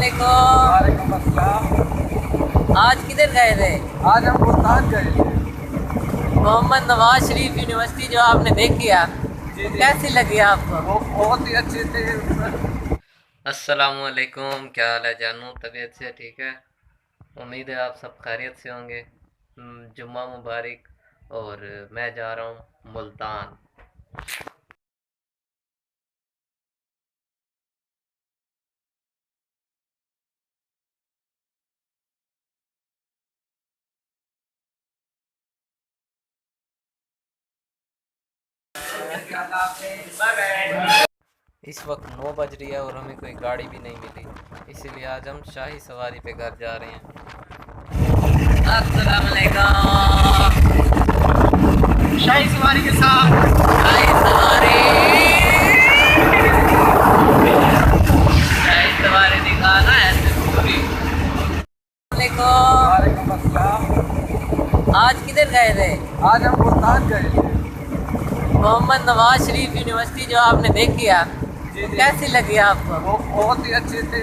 वालेकुम अस्सलाम। आज किधर गए थे? आज हम मुल्तान गए थे। मोहम्मद नवाज शरीफ यूनिवर्सिटी जो आपने देखी है, जी जी, कैसी लगी आपको? वो बहुत ही अच्छी थी। अस्सलामुअलैकुम, क्या हाल है जानू? तबीयत से ठीक है? उम्मीद है आप सब खैरियत से होंगे। जुम्मा मुबारक। और मैं जा रहा हूँ मुल्तान। इस वक्त 9 बज रही है और हमें कोई गाड़ी भी नहीं मिली, इसीलिए आज हम शाही सवारी पे घर जा रहे हैं। अस्सलाम वालेकुम। शाही सवारी के साथ शाही सवारी, शाही सवारी दिखाना है पूरी। वालेकुम। वालेकुम अस्सलाम। आज किधर गए थे? आज हम मुल्तान गए थे। मोहम्मद नवाज शरीफ यूनिवर्सिटी जो आपने देखी है, जी जी, कैसी लगी आपको? वो बहुत ही अच्छी थी।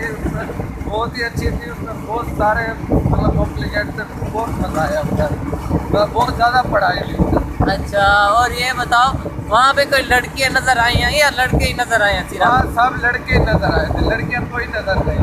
बहुत ही अच्छी थी। उसमें बहुत सारे मतलब कॉम्प्लिकेट थे। बहुत मजा आया उधर। बहुत ज़्यादा पढ़ाई हुई। अच्छा, और ये बताओ, वहाँ पे कोई लड़कियाँ नजर आई हैं या लड़के ही नजर आए हैं सिर्फ? वहाँ सब लड़के नजर आए थे, लड़कियाँ कोई नजर नहीं